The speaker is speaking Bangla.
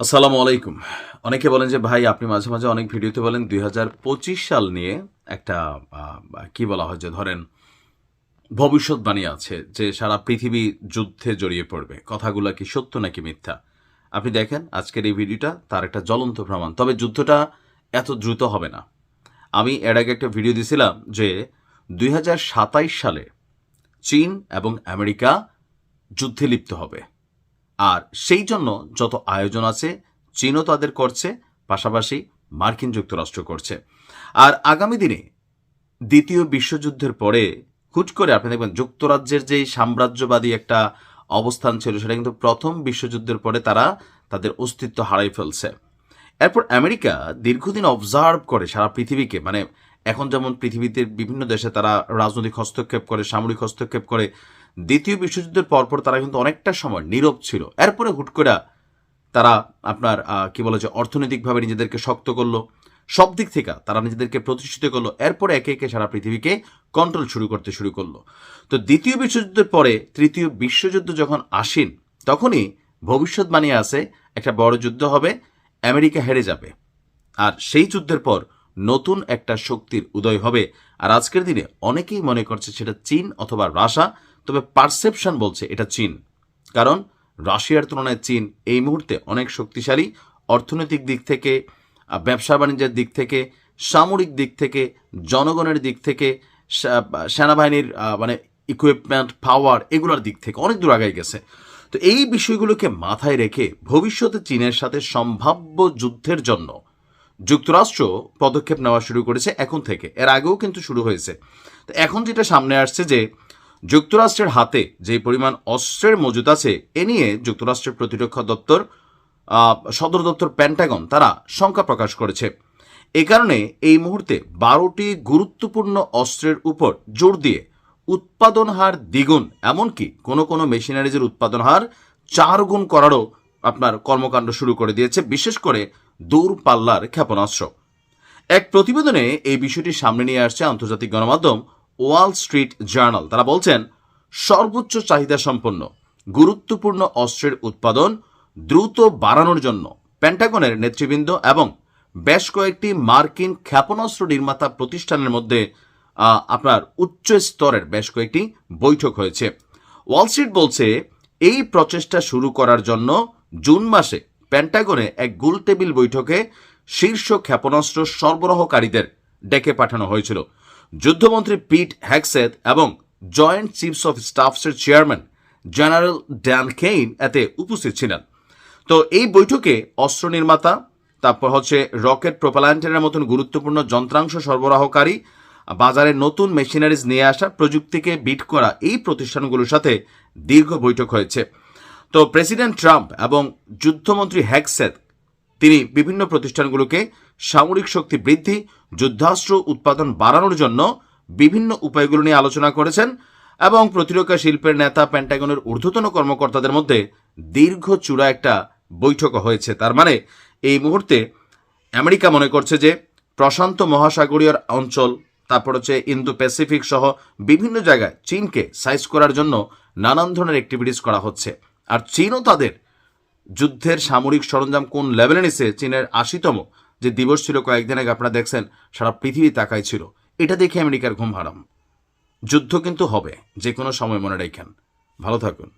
আসসালামু আলাইকুম। অনেকে বলেন যে ভাই আপনি মাঝে, মাঝে অনেক ভিডিওতে বলেন ২০২৫ সাল নিয়ে একটা আ কি বলা হয় যে ধরেন ভবিষ্যৎবাণী আছে যে সারা পৃথিবী যুদ্ধে জড়িয়ে পড়বে। কথাগুলা কি সত্য নাকি মিথ্যা? আপনি দেখেন আজকের এই ভিডিওটা তার একটা জ্বলন্ত প্রমাণ। তবে যুদ্ধটা এত দ্রুত হবে না। আমি এর আগে একটা ভিডিও দিছিলাম যে ২০২৭ সালে চীন এবং আমেরিকা যুদ্ধে লিপ্ত হবে। আর সেই জন্য যত আয়োজন আছে চীনও তাদের করছে, পাশাপাশি মার্কিন যুক্তরাষ্ট্র করছে। আর আগামী দিনে দ্বিতীয় বিশ্বযুদ্ধের পরে হুট করে আপনি দেখবেন যুক্তরাজ্যের যেই সাম্রাজ্যবাদী একটা অবস্থান ছিল সেটা কিন্তু প্রথম বিশ্বযুদ্ধের পরে তারা তাদের অস্তিত্ব হারাই ফেলছে। এরপর আমেরিকা দীর্ঘদিন অবজার্ভ করে সারা পৃথিবীকে, মানে এখন যেমন পৃথিবীতে বিভিন্ন দেশে তারা রাজনৈতিক হস্তক্ষেপ করে, সামরিক হস্তক্ষেপ করে, দ্বিতীয় বিশ্বযুদ্ধের পরপর তারা কিন্তু অনেকটা সময় নীরব ছিল। এরপরে হুট করে তারা আপনার কি বলে যে অর্থনৈতিকভাবে নিজেদেরকে শক্ত করলো, সব দিক থেকে তারা নিজেদেরকে প্রতিষ্ঠিত করলো। এরপরে একে একে সারা পৃথিবীকে কন্ট্রোল শুরু করলো। তো দ্বিতীয় বিশ্বযুদ্ধের পরে তৃতীয় বিশ্বযুদ্ধ যখন আসেন তখনই ভবিষ্যৎবাণী আছে একটা বড় যুদ্ধ হবে, আমেরিকা হেরে যাবে, আর সেই যুদ্ধের পর নতুন একটা শক্তির উদয় হবে। আর আজকের দিনে অনেকেই মনে করছে সেটা চীন অথবা রাশিয়া, তবে পারসেপশন বলছে এটা চীন। কারণ রাশিয়ার তুলনায় চীন এই মুহূর্তে অনেক শক্তিশালী, অর্থনৈতিক দিক থেকে, ব্যবসা বাণিজ্যের দিক থেকে, সামরিক দিক থেকে, জনগণের দিক থেকে, সেনাবাহিনীর মানে ইকুইপমেন্ট, পাওয়ার, এগুলোর দিক থেকে অনেক দূর আগায় গেছে। তো এই বিষয়গুলোকে মাথায় রেখে ভবিষ্যতে চীনের সাথে সম্ভাব্য যুদ্ধের জন্য যুক্তরাষ্ট্র পদক্ষেপ নেওয়া শুরু করেছে এখন থেকে। এর আগেও কিন্তু শুরু হয়েছে। তো এখন যেটা সামনে আসছে যে যুক্তরাষ্ট্রের হাতে যে পরিমাণ অস্ত্রের মজুদ আছে এ নিয়ে যুক্তরাষ্ট্রের প্রতিরক্ষা দপ্তর, সদর দপ্তর পেন্টাগন তারা শঙ্কা প্রকাশ করেছে। এ কারণে এই মুহূর্তে 12টি গুরুত্বপূর্ণ অস্ত্রের উপর জোর দিয়ে উৎপাদন হার দ্বিগুণ, এমনকি কোনো কোনো মেশিনারিজের উৎপাদন হার 4 গুণ করারও আপনার কর্মকাণ্ড শুরু করে দিয়েছে, বিশেষ করে দূরপাল্লার ক্ষেপণাস্ত্র। এক প্রতিবেদনে এই বিষয়টি সামনে নিয়ে আসছে আন্তর্জাতিক গণমাধ্যম ওয়াল স্ট্রিট জার্নাল। তারা বলছেন সর্বোচ্চ চাহিদা সম্পন্ন গুরুত্বপূর্ণ অস্ত্রের উৎপাদন দ্রুত বাড়ানোর জন্য পেন্টাগনের নেতৃবৃন্দ এবং বেশ কয়েকটি মার্কিন ক্ষেপণাস্ত্র নির্মাতা প্রতিষ্ঠানের মধ্যে আপনার উচ্চ স্তরের বেশ কয়েকটি বৈঠক হয়েছে। ওয়াল স্ট্রিট বলছে এই প্রচেষ্টা শুরু করার জন্য জুন মাসে পেন্টাগনে এক গোলটেবিল বৈঠকে শীর্ষ ক্ষেপণাস্ত্র সরবরাহকারীদের ডেকে পাঠানো হয়েছিল। যুদ্ধমন্ত্রী পিট হ্যাগসেথ এবং জয়েন্ট চিফস অফ স্টাফসের চেয়ারম্যান জেনারেল ড্যান কেইন এতে উপস্থিত ছিলেন। তো এই বৈঠকে অস্ত্র নির্মাতা, তারপর হচ্ছে রকেট প্রোপালান্টের মতন গুরুত্বপূর্ণ যন্ত্রাংশ সরবরাহকারী, বাজারে নতুন মেশিনারিজ নিয়ে আসা, প্রযুক্তিকে বিট করা এই প্রতিষ্ঠানগুলোর সাথে দীর্ঘ বৈঠক হয়েছে। তো প্রেসিডেন্ট ট্রাম্প এবং যুদ্ধমন্ত্রী হ্যাগসেথ তিনি বিভিন্ন প্রতিষ্ঠানগুলোকে সামরিক শক্তি বৃদ্ধি, যুদ্ধাস্ত্র উৎপাদন বাড়ানোর জন্য বিভিন্ন উপায়গুলো নিয়ে আলোচনা করেছেন এবং প্রতিরক্ষা শিল্পের নেতা পেন্টাগনের ঊর্ধ্বতন কর্মকর্তাদের মধ্যে দীর্ঘ চূড়া একটা বৈঠক হয়েছে। তার মানে এই মুহূর্তে আমেরিকা মনে করছে যে প্রশান্ত মহাসাগরীয় অঞ্চল, তারপর হচ্ছে ইন্দো প্যাসিফিক সহ বিভিন্ন জায়গায় চীনকে সাইজ করার জন্য নানান ধরনের অ্যাক্টিভিটিস করা হচ্ছে। আর চীনও তাদের যুদ্ধের সামরিক সরঞ্জাম কোন লেভেলে নিছে, চীনের 80তম যে দিবস ছিল কয়েকদিন আগে আপনারা দেখছেন, সারা পৃথিবী তাকাই ছিল। এটা দেখে আমেরিকার ঘুম হারাম। যুদ্ধ কিন্তু হবে যে কোনো সময়, মনে রাখেন। ভালো থাকুন।